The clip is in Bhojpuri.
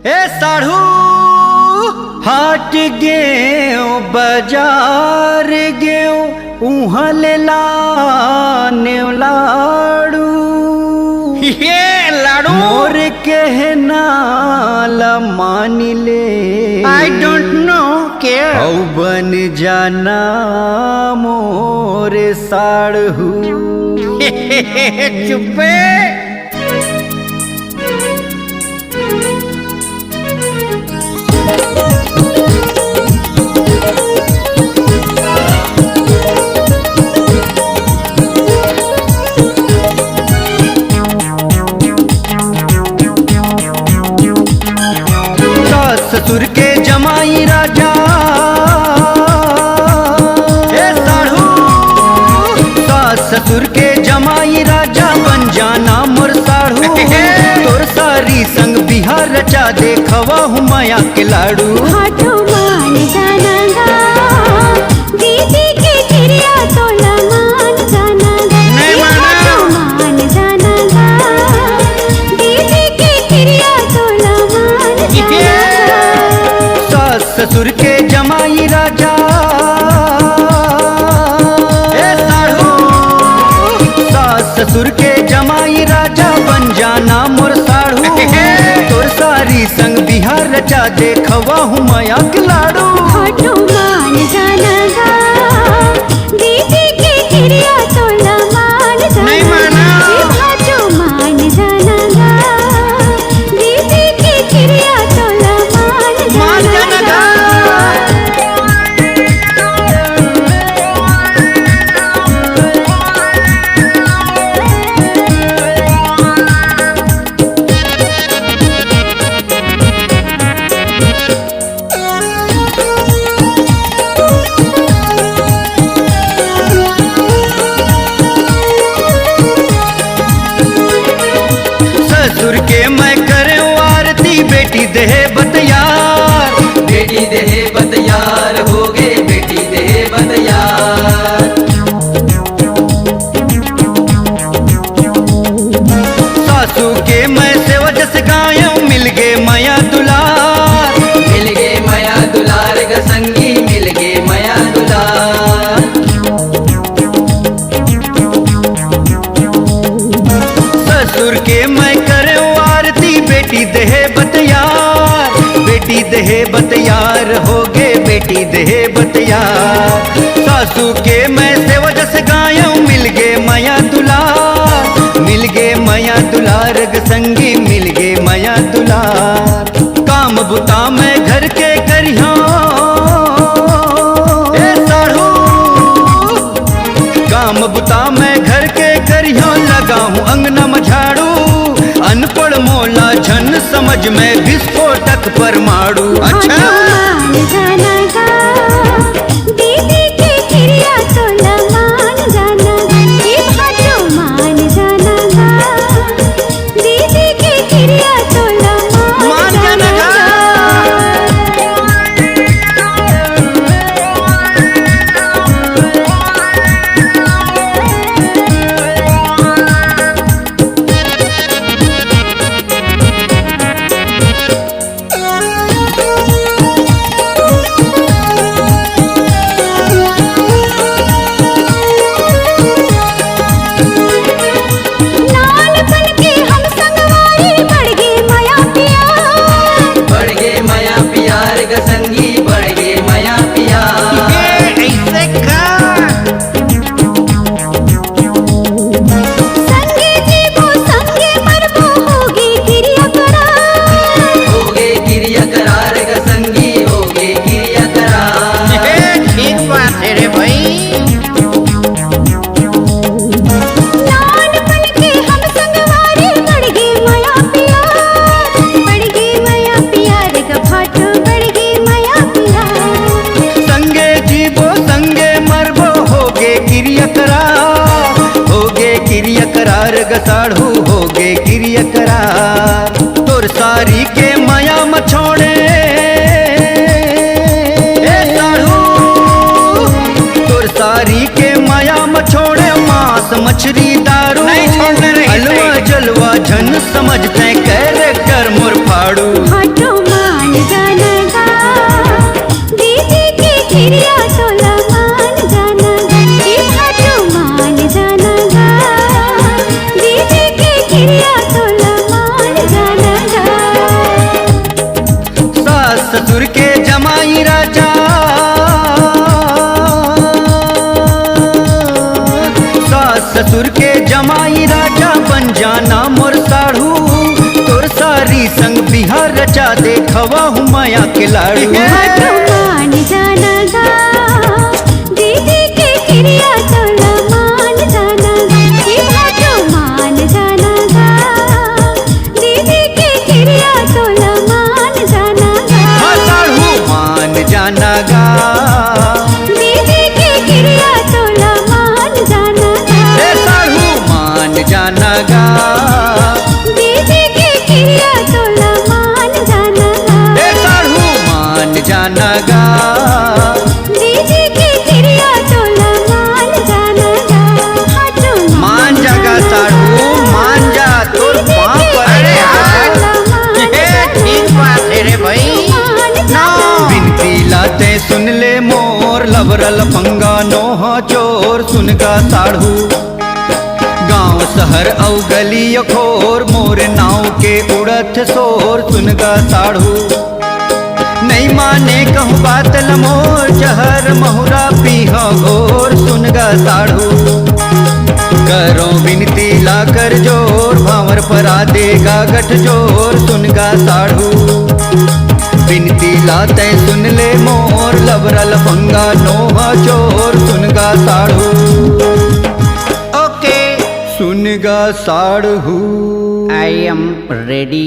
ए साढ़ू हाट गेओ बाजार गेओ उहल लाड़ू ये लाड़ू मोर कहना ला मान ले आई डोंट नो केयर औ बन जाना मोर साढ़ू चुप्पे ससुर के जमाई राजा ए साढ़ू सास ससुर के जमाई राजा बन जाना मोर साढ़ू तोर सारी संग बिहार रचा देखवा हूँ माया के लाड़ू हाटो मान जाना गा दीदी के चिड़िया तोला मान जाना गा नहीं माना। हाटो मान जाना गा दीदी के चिड़िया तोला मान जाना गा सास ससुर के जमाई राजा ए साढ़ू सास ससुर के जमाई राजा बन जाना मोर साढ़ू तोर सारी संग बिहार रचा देखवा हूँ माया के लाड़ू हाटो मान जाना गा दीदी के चिड़िया तोला मान जाना नहीं माना। गा हाटो मान जाना गा दीदी के चिड़िया तोला मान जाना गा ससुर के मैं करे आरती बेटी देह बतयार बेटी देहे बतयार हो गए बेटी देहे बतयार सासू के मैं सेवा जस गायों मिल गए माया दुलार मिल गए माया दुलार ग संगी मिल गए माया दुलार ससुर के मैं करे आरती बेटी देह बतयार बेटी देह बतयार हो गए बेटी देह बतयार सासू के मैं सेवा जस गायों मिल गए माया दुलार मिल गए माया दुलार ग संगी मिल गए माया दुलार काम बुता मैं घर के करिया ए साढ़ू काम बुता मैं घर के करिया लगाऊं अंगना में झाड़ू अनपढ़ मोला झन समझ में विस्फोटक पर मारू हाटो मान जाना गा दीदी के चिड़िया तोला मान जाना गा हाटो मान जाना गा दीदी के चिड़िया तोला मान जाना गा लाल पन के हम संगवारी बढ़ गए माया प्यार बढ़ गए माया प्यार ग संगी बढ़ गए माया प्यार ऐसे का संगे जीवो संगे मरबो होगी क्रिया करार हो गए क्रिया करार ग संगी हो गए क्रिया करार ठीक बात है रे भाई लाल पन के हम संगवारी बढ़ गए माया प्यार बढ़ गए माया प्यार ग फाटो बढ़ गए माया प्यार संगे जीवो संगे मरबो होगे क्रिया करार होगे क्रिया करार ग साढ़ू होगे क्रिया करार तोर सारी के माया मछोड़े ए साढ़ू तोर सारी के माया मछोड़े मांस मछली दारू नहीं छोड़ने रही हलवा जलवा झन समझते कैरेक्टर मोर फाड़ू हाटो माया के लाड़ू भाटो मान जाना गा दीदी के क्रिया तोला मान जाना गा कि भाटो मान जाना गा दीदी के क्रिया तोला मान जाना गा हाँ साढ़ू मान जाना गा दीदी के क्रिया तोला मान जाना गा ए साढ़ू मान जाना गा दीदी के क्रिया तोला मान जाना गा ए साढ़ू मान जाना गा दीदी के क्रिया तोला मान जाना गा भाटो मान जागा साढ़ू मान जा तोर पाँव पर अरे यार ये ठीक बात है रे भाई नो बिनती लाते सुन ले मोर लबरल पंगा नोहा चोर सुन गा साढ़ू गांव शहर औ गली अखोर मोर नाव के उड़त शोर सुन गा साढ़ू नहीं माने कहूँ बात लमोर जहर महुरा पीहा घोर सुन गा साढ़ू करो बिनती ला कर जोर भावर परा देगा गठ जोर सुन गा साढ़ू बिनती लाते सुन ले मोर लबरल पंगा नोहा चोर सुन गा साढ़ू ओके सुन गा साढ़ू आई एम रेडी